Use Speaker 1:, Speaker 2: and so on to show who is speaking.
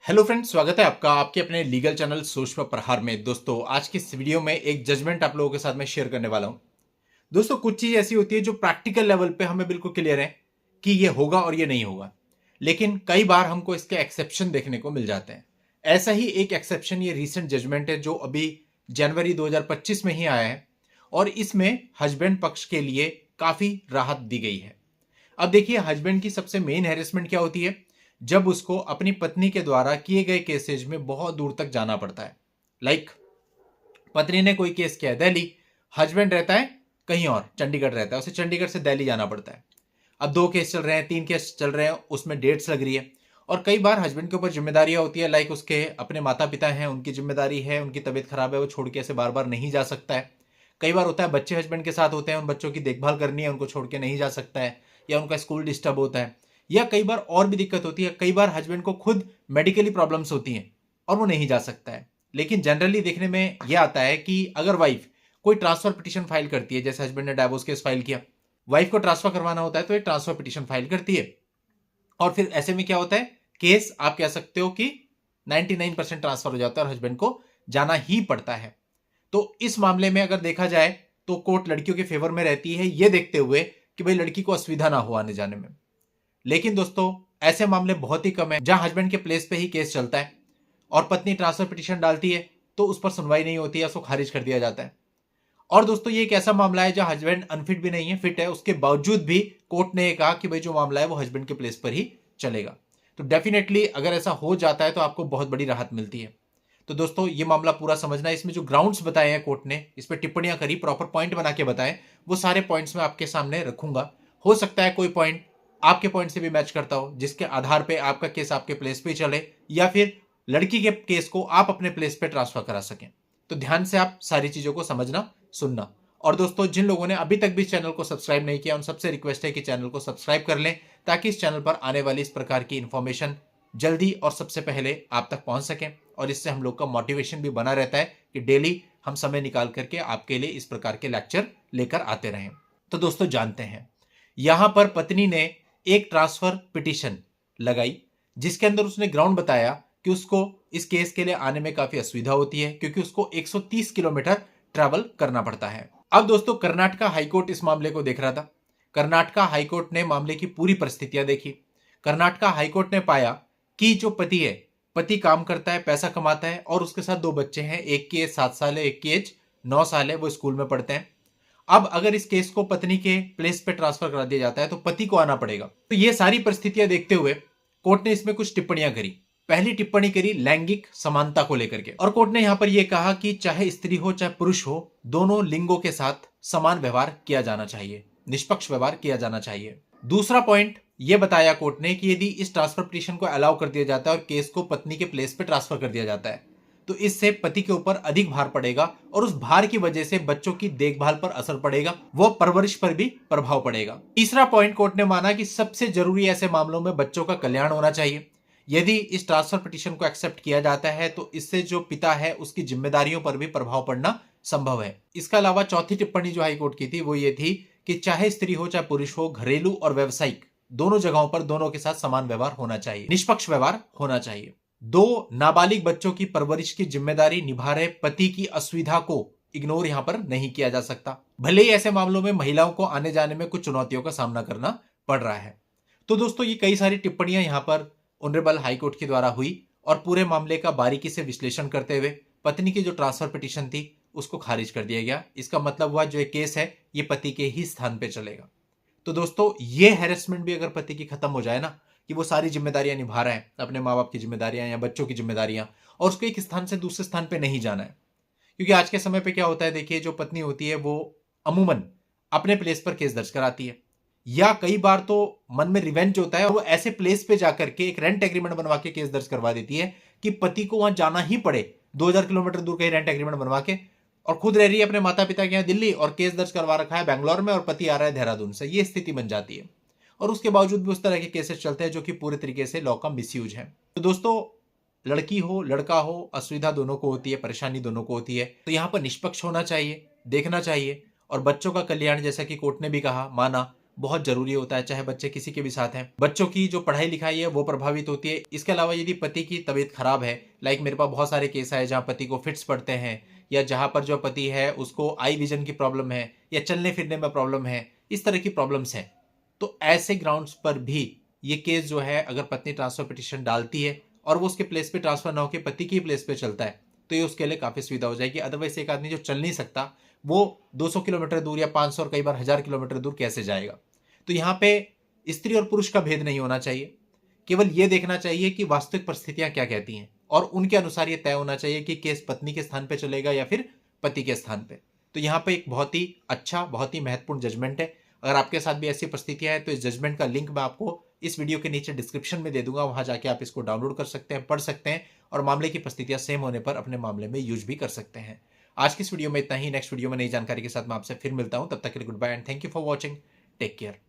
Speaker 1: Hello friends, स्वागत है आपका आपके अपने लीगल चैनल सोच पर प्रहार में। दोस्तों, आज की इस वीडियो में एक जजमेंट आप लोगों के साथ में शेयर करने वाला हूं। दोस्तों, कुछ चीज ऐसी होती है जो प्रैक्टिकल लेवल पे हमें बिल्कुल क्लियर है कि ये होगा और ये नहीं होगा, लेकिन कई बार हमको इसके एक्सेप्शन देखने को मिल जाते हैं। ऐसा ही एक एक्सेप्शन ये रीसेंट जजमेंट है जो अभी जनवरी 2025 में ही आया है और इसमें हस्बैंड पक्ष के लिए काफी राहत दी गई है। अब देखिए, हस्बैंड की सबसे मेन हैरेसमेंट क्या होती है? जब उसको अपनी पत्नी के द्वारा किए गए केसेज में बहुत दूर तक जाना पड़ता है। लाइक, पत्नी ने कोई केस किया है दिल्ली, हस्बैंड रहता है कहीं और, चंडीगढ़ रहता है, उसे चंडीगढ़ से दिल्ली जाना पड़ता है। अब 2 केस चल रहे हैं, 3 केस चल रहे हैं, उसमें डेट्स लग रही है और कई बार हस्बैंड के ऊपर जिम्मेदारियां होती है। लाइक, उसके अपने माता पिता हैं, उनकी जिम्मेदारी है, उनकी तबीयत खराब है, वो छोड़ के ऐसे बार बार नहीं जा सकता है। कई बार होता है बच्चे हस्बैंड के साथ होते हैं, उन बच्चों की देखभाल करनी है, उनको छोड़ के नहीं जा सकता है, या उनका स्कूल डिस्टर्ब होता है, या कई बार और भी दिक्कत होती है। कई बार हस्बैंड को खुद मेडिकली प्रॉब्लम्स होती हैं और वो नहीं जा सकता है। लेकिन जनरली देखने में यह आता है कि अगर वाइफ कोई ट्रांसफर पिटीशन फाइल करती है, जैसे हस्बैंड ने डाइवोर्स केस फाइल किया, वाइफ को ट्रांसफर करवाना होता है तो एक ट्रांसफर पिटीशन फाइल करती है और फिर ऐसे में क्या होता है, केस आप कह सकते हो कि 99% ट्रांसफर हो जाता है और हस्बैंड को जाना ही पड़ता है। तो इस मामले में अगर देखा जाए तो कोर्ट लड़कियों के फेवर में रहती है, यह देखते हुए कि भाई लड़की को असुविधा ना हो आने जाने में। लेकिन दोस्तों, ऐसे मामले बहुत ही कम है जहां हस्बैंड के प्लेस पे ही केस चलता है और पत्नी ट्रांसफर पिटीशन डालती है तो उस पर सुनवाई नहीं होती है, उसको खारिज कर दिया जाता है। और दोस्तों, ये एक ऐसा मामला है जहां हस्बैंड अनफिट भी नहीं है, फिट है, उसके बावजूद भी कोर्ट ने कहा कि भाई जो मामला है वो हस्बैंड के प्लेस पर ही चलेगा। तो डेफिनेटली अगर ऐसा हो जाता है तो आपको बहुत बड़ी राहत मिलती है। तो दोस्तों, ये मामला पूरा समझना है। इसमें जो ग्राउंड्स बताए हैं कोर्ट ने, इस पर टिप्पणियां करी, प्रॉपर पॉइंट बना के बताए, वो सारे पॉइंट्स मैं आपके सामने रखूंगा। हो सकता है कोई पॉइंट आपके पॉइंट से भी मैच करता हो, जिसके आधार पे आपका केस आपके प्लेस पे चले या फिर लड़की के केस को आप अपने प्लेस पे ट्रांसफर करा सकें। तो ध्यान से आप सारी चीजों को समझना, सुनना। और दोस्तों, जिन लोगों ने अभी तक भी चैनल को सब्सक्राइब नहीं किया, उन सबसे रिक्वेस्ट है कि चैनल को सब्सक्राइब कर लें ताकि इस चैनल पर आने वाली इस प्रकार की इंफॉर्मेशन जल्दी और सबसे पहले आप तक पहुंच सकें। और इससे हम लोग का मोटिवेशन भी बना रहता है कि डेली हम समय निकाल करके आपके लिए इस प्रकार के लेक्चर लेकर आते रहें। तो दोस्तों, जानते हैं, यहां पर पत्नी ने एक ट्रांसफर पिटीशन लगाई जिसके अंदर उसने ग्राउंड बताया कि उसको इस केस के लिए आने में काफी असुविधा होती है क्योंकि उसको 130 किलोमीटर ट्रैवल करना पड़ता है। अब दोस्तों, कर्नाटका हाईकोर्ट इस मामले को देख रहा था। कर्नाटका हाईकोर्ट ने मामले की पूरी परिस्थितियां देखी। कर्नाटका हाईकोर्ट ने पाया कि जो पति है, पति काम करता है, पैसा कमाता है और उसके साथ 2 बच्चे हैं, एक की एज 7 साल है, एक की एज 9 साल है, वो स्कूल में पढ़ते हैं। अब अगर इस केस को पत्नी के प्लेस पे ट्रांसफर करा दिया जाता है तो पति को आना पड़ेगा। तो ये सारी परिस्थितियां देखते हुए कोर्ट ने इसमें कुछ टिप्पणियां करी। पहली टिप्पणी करी लैंगिक समानता को लेकर के, और कोर्ट ने यहां पर यह कहा कि चाहे स्त्री हो चाहे पुरुष हो, दोनों लिंगों के साथ समान व्यवहार किया जाना चाहिए, निष्पक्ष व्यवहार किया जाना चाहिए। दूसरा पॉइंट यह बताया कोर्ट ने कि यदि इस ट्रांसफर पिटीशन को अलाउ कर दिया जाता है और केस को पत्नी के प्लेस पे ट्रांसफर कर दिया जाता है तो इससे पति के ऊपर अधिक भार पड़ेगा और उस भार की वजह से बच्चों की देखभाल पर असर पड़ेगा, वो परवरिश पर भी प्रभाव पड़ेगा। तीसरा पॉइंट कोर्ट ने माना कि सबसे जरूरी ऐसे मामलों में बच्चों का कल्याण होना चाहिए। यदि इस ट्रांसफर पिटीशन को एक्सेप्ट किया जाता है तो इससे जो पिता है उसकी जिम्मेदारियों पर भी प्रभाव पड़ना संभव है। इसके अलावा चौथी टिप्पणी जो हाईकोर्ट की थी वो ये थी कि चाहे स्त्री हो चाहे पुरुष हो, घरेलू और व्यवसायिक दोनों जगहों पर दोनों के साथ समान व्यवहार होना चाहिए, निष्पक्ष व्यवहार होना चाहिए। 2 नाबालिग बच्चों की परवरिश की जिम्मेदारी निभा रहे पति की असुविधा को इग्नोर यहां पर नहीं किया जा सकता, भले ही ऐसे मामलों में महिलाओं को आने जाने में कुछ चुनौतियों का सामना करना पड़ रहा है। तो दोस्तों, ये कई सारी टिप्पणियां यहां पर ऑनरेबल हाईकोर्ट के द्वारा हुई और पूरे मामले का बारीकी से विश्लेषण करते हुए पत्नी की जो ट्रांसफर पिटीशन थी उसको खारिज कर दिया गया। इसका मतलब हुआ जो ये केस है ये पति के ही स्थान पे चलेगा। तो दोस्तों, ये हैरेसमेंट भी अगर पति की खत्म हो जाए ना, कि वो सारी जिम्मेदारियां निभा रहा है, अपने माँ बाप की जिम्मेदारियां या बच्चों की जिम्मेदारियां, और उसको एक स्थान से दूसरे स्थान पे नहीं जाना है। क्योंकि आज के समय पे क्या होता है, देखिए, जो पत्नी होती है वो अमूमन अपने प्लेस पर केस दर्ज कराती है, या कई बार तो मन में रिवेंज होता है और वो ऐसे प्लेस पे जाकर के एक रेंट एग्रीमेंट बनवा के केस दर्ज करवा देती है कि पति को वहां जाना ही पड़े, 2000 किलोमीटर दूर कहीं रेंट एग्रीमेंट बनवा के, और खुद रह रही है अपने माता पिता के यहाँ दिल्ली और केस दर्ज करवा रखा है बैंगलोर में और पति आ रहा है देहरादून से। ये स्थिति बन जाती है और उसके बावजूद भी उस तरह के केसेस चलते हैं जो कि पूरे तरीके से लॉ का मिसयूज है। तो दोस्तों, लड़की हो लड़का हो, असुविधा दोनों को होती है, परेशानी दोनों को होती है। तो यहां पर निष्पक्ष होना चाहिए, देखना चाहिए, और बच्चों का कल्याण, जैसा कि कोर्ट ने भी कहा, माना, बहुत जरूरी होता है, चाहे बच्चे किसी के भी साथ हैं। बच्चों की जो पढ़ाई लिखाई है वो प्रभावित होती है। इसके अलावा यदि पति की तबीयत खराब है, लाइक मेरे पास बहुत सारे केस आए जहाँ पति को फिट्स पड़ते हैं, या जहाँ पर जो पति है उसको आई विजन की प्रॉब्लम है, या चलने फिरने में प्रॉब्लम है, इस तरह की प्रॉब्लम्स हैं। तो ऐसे ग्राउंड्स पर भी ये केस जो है, अगर पत्नी ट्रांसफर पिटिशन डालती है और वो उसके प्लेस पे ट्रांसफर ना होकर पति की प्लेस पे चलता है, तो ये उसके लिए काफी सुविधा हो जाएगी। अदरवाइज एक आदमी जो चल नहीं सकता वो 200 किलोमीटर दूर या 500 और कई बार 1000 किलोमीटर दूर कैसे जाएगा। तो यहाँ पे स्त्री और पुरुष का भेद नहीं होना चाहिए। केवल ये देखना चाहिए कि वास्तविक परिस्थितियां क्या कहती हैं, और उनके अनुसार ये तय होना चाहिए कि केस पत्नी के स्थान पे चलेगा या फिर पति के स्थान पे। तो यहाँ पे एक बहुत ही अच्छा, बहुत ही महत्वपूर्ण जजमेंट है। अगर आपके साथ भी ऐसी परिस्थितियां हैं तो इस जजमेंट का लिंक मैं आपको इस वीडियो के नीचे डिस्क्रिप्शन में दे दूंगा, वहां जाके आप इसको डाउनलोड कर सकते हैं, पढ़ सकते हैं, और मामले की परिस्थितियां सेम होने पर अपने मामले में यूज भी कर सकते हैं। आज की इस वीडियो में इतना ही। नेक्स्ट वीडियो में नई जानकारी के साथ मैं आपसे फिर मिलता हूं। तब तक के लिए goodbye and thank you for watching. Take care.